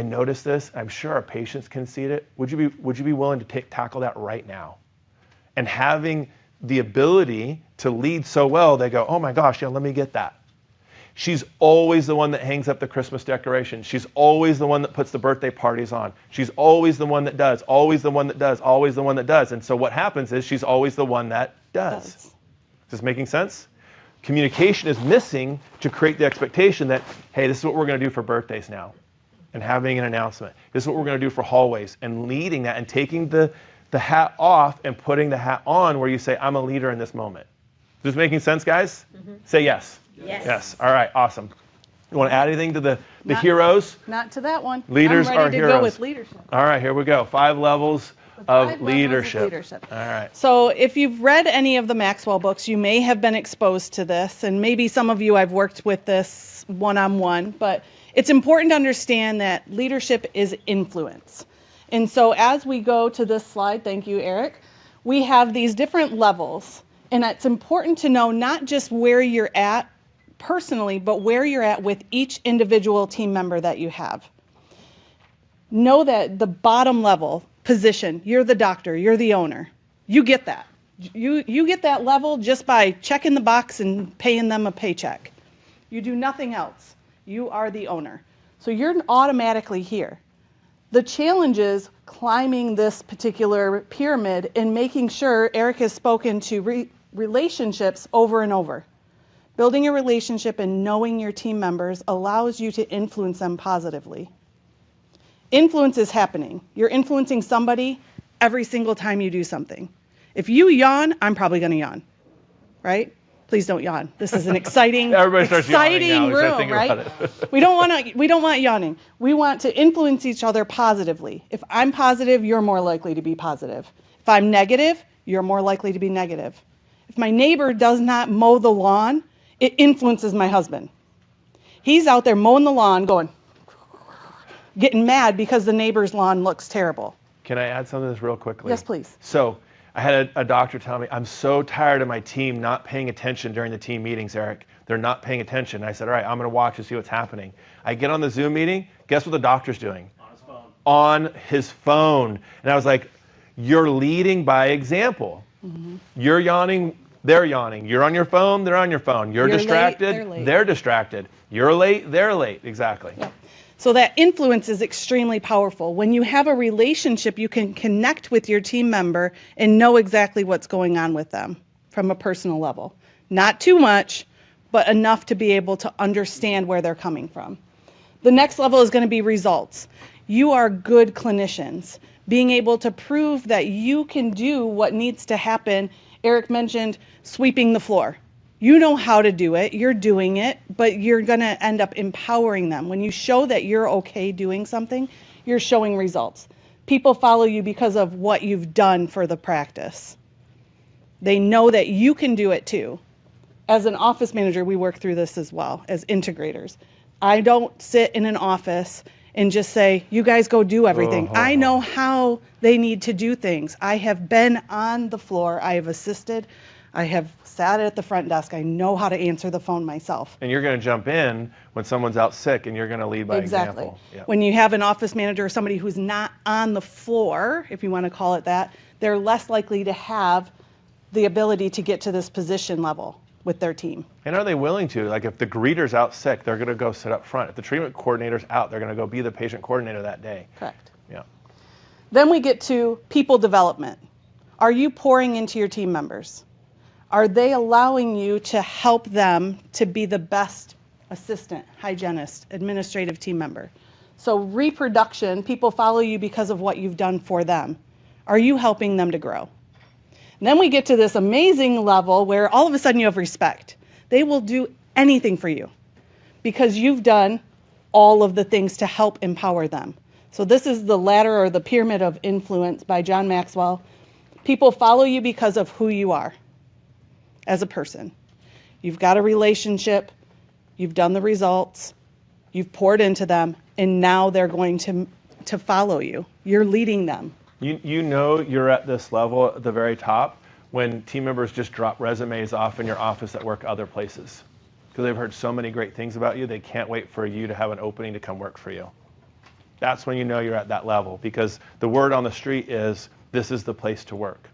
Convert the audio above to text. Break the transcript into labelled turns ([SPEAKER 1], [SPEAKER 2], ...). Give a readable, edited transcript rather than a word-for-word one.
[SPEAKER 1] I noticed this. I'm sure our patients can see it. Would you be willing to tackle that right now? And having the ability to lead so well, they go, oh my gosh, yeah, let me get that. She's always the one that hangs up the Christmas decoration. She's always the one that puts the birthday parties on. She's always the one that does, always the one that does, always the one that does. And so what happens is she's always the one that does. Is this making sense? Communication is missing to create the expectation that, hey, this is what we're going to do for birthdays now. And having an announcement. This is what we're going to do for hallways. And leading that and taking the hat off and putting the hat on where you say, I'm a leader in this moment. Is this making sense, guys? Mm-hmm. Say yes.
[SPEAKER 2] Yes.
[SPEAKER 1] Yes. All right. Awesome. You want to add anything to the heroes?
[SPEAKER 2] Not to that one.
[SPEAKER 1] Leaders
[SPEAKER 2] I'm ready
[SPEAKER 1] are
[SPEAKER 2] to
[SPEAKER 1] heroes.
[SPEAKER 2] go with leadership.
[SPEAKER 1] All right. Here we go. 5 levels of leadership. All right.
[SPEAKER 2] So if you've read any of the Maxwell books, you may have been exposed to this, and maybe some of you I've worked with this one-on-one, but it's important to understand that leadership is influence. And so as we go to this slide, thank you, Eric, we have these different levels, and it's important to know not just where you're at personally, but where you're at with each individual team member that you have. Know that the bottom level position, you're the doctor, you're the owner. You get that. You get that level just by checking the box and paying them a paycheck. You do nothing else. You are the owner. So you're automatically here. The challenge is climbing this particular pyramid and making sure Eric has spoken to relationships over and over. Building a relationship and knowing your team members allows you to influence them positively. Influence is happening. You're influencing somebody every single time you do something. If you yawn, I'm probably going to yawn, right? Please don't yawn. This is an exciting, exciting room, right? We don't want yawning. We want to influence each other positively. If I'm positive, you're more likely to be positive. If I'm negative, you're more likely to be negative. If my neighbor does not mow the lawn, it influences my husband. He's out there mowing the lawn going, getting mad because the neighbor's lawn looks terrible.
[SPEAKER 1] Can I add something to this real quickly?
[SPEAKER 2] Yes, please.
[SPEAKER 1] So I had a doctor tell me, I'm so tired of my team not paying attention during the team meetings, Eric. They're not paying attention. I said, all right, I'm going to watch to see what's happening. I get on the Zoom meeting. Guess what the doctor's doing?
[SPEAKER 3] On his phone.
[SPEAKER 1] On his phone. And I was like, you're leading by example. Mm-hmm. You're yawning. They're yawning. You're on your phone. They're on your phone. You're distracted.
[SPEAKER 2] Late,
[SPEAKER 1] they're distracted. You're late. They're late. Exactly.
[SPEAKER 2] Yep. So that influence is extremely powerful. When you have a relationship, you can connect with your team member and know exactly what's going on with them from a personal level. Not too much, but enough to be able to understand where they're coming from. The next level is going to be results. You are good clinicians. Being able to prove that you can do what needs to happen. Eric mentioned sweeping the floor. You know how to do it, you're doing it, but you're going to end up empowering them. When you show that you're okay doing something, you're showing results. People follow you because of what you've done for the practice. They know that you can do it too. As an office manager, we work through this as well as integrators. I don't sit in an office and just say, you guys go do everything. I know how they need to do things. I have been on the floor, I have assisted, I have sat at the front desk. I know how to answer the phone myself.
[SPEAKER 1] And you're going to jump in when someone's out sick, and you're going to lead by example.
[SPEAKER 2] Yep. When you have an office manager or somebody who's not on the floor, if you want to call it that, they're less likely to have the ability to get to this position level with their team.
[SPEAKER 1] And are they willing to? Like if the greeter's out sick, they're going to go sit up front. If the treatment coordinator's out, they're going to go be the patient coordinator that day.
[SPEAKER 2] Correct.
[SPEAKER 1] Yeah.
[SPEAKER 2] Then we get to people development. Are you pouring into your team members? Are they allowing you to help them to be the best assistant, hygienist, administrative team member? So reproduction, people follow you because of what you've done for them. Are you helping them to grow? And then we get to this amazing level where all of a sudden you have respect. They will do anything for you because you've done all of the things to help empower them. So this is the ladder or the pyramid of influence by John Maxwell. People follow you because of who you are as a person. You've got a relationship, you've done the results, you've poured into them, and now they're going to follow you. You're leading them.
[SPEAKER 1] You know you're at this level at the very top when team members just drop resumes off in your office that work other places. Because they've heard so many great things about you, they can't wait for you to have an opening to come work for you. That's when you know you're at that level, because the word on the street is, this is the place to work.